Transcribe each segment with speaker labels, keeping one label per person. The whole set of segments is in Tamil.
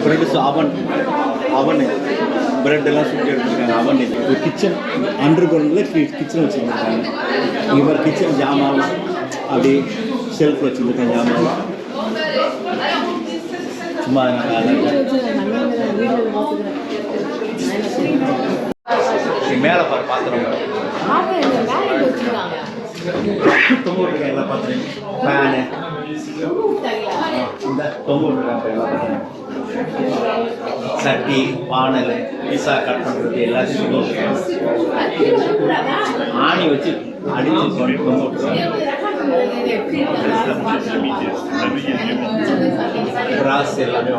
Speaker 1: பிரெட் அவன் அவனு பிரெட் எல்லாம் சுற்றி எடுத்துருக்காங்க. அவன் இது கிச்சன் அண்டர் கிரவுண்டில் கிச்சன் வச்சுருக்காங்க. இவர் கிச்சன் ஜாமான் அப்படி ஷெல்ஃப் வச்சுருக்கேன் ஜாமான் சும்மா மேலே பாத்திரம் தொங்க விட்டுருக்காங்க எல்லா பாத்திரம் ஃபேனு இந்த தொங்க விட்டுருக்காங்க எல்லா பாத்திரம் சட்டி வானல் பீஸா கட் பண்ணுறது எல்லாத்தையும் ஆணி வச்சு அடிச்சு தொங்க விட்டுருக்காங்க. பிராஸ் எல்லாமே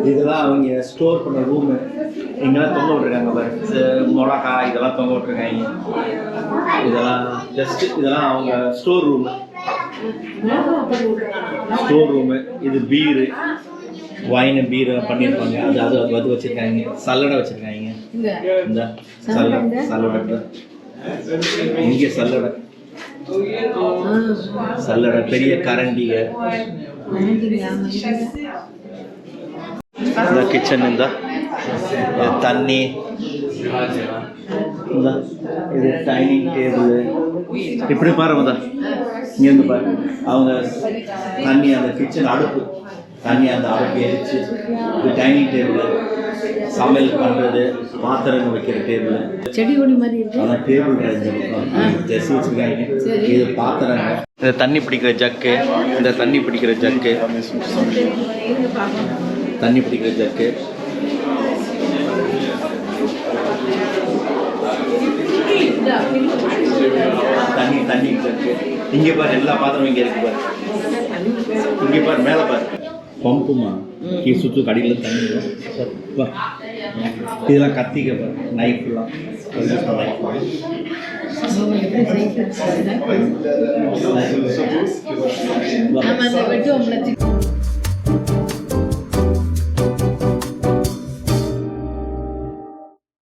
Speaker 1: இதெல்லாம் அவங்க ஸ்டோர் பண்ண ரூமு இங்கெல்லாம் தொங்க விட்டுருக்காங்க பாரு. மிளகா இதெல்லாம் தொங்க விட்டுருக்காங்க. இதெல்லாம் ஜஸ்ட் இதெல்லாம் அவங்க ஸ்டோர் ரூமு. இது பீரு வைனு பீர் பண்ணியிருப்பாங்க. அது வச்சுருக்காங்க. சல்லடை வச்சுருக்காங்க. இந்த சல்லடை இங்கே சல்லடை பெரிய கரண்டிக. இந்த கிச்சன் இந்த தண்ணி இந்த இது டைனிங் டேபிள் இப்படி பாருங்க தான் இங்கேருந்து பாரு. அவங்க தண்ணி அந்த கிச்சன் அடுப்பு தண்ணி அந்த அடுப்பு எரிச்சு இது டைனிங் டேபிள் சமையல் பண்ணுறது பாத்திரம் வைக்கிற டேபிள்
Speaker 2: செடி கொடி மாதிரி
Speaker 1: அதான் டேபிள் ஜெர்சி வச்சுருக்காங்க. இது பாத்திரங்க. இந்த தண்ணி பிடிக்கிற ஜக்கு இந்த தண்ணி பிடிக்கிற ஜக்கு தண்ணி ஜக்கு. இங்கே பாரு எல்லா பாத்திரமும் இங்கே இருக்கு பாரு. இங்கே பாரு மேலே பாரு பம்புமா சுற்று கடையில் தண்ணி வா. இதெல்லாம் கத்திக்க பாரு நைஃப்லாம்
Speaker 2: வெட்டு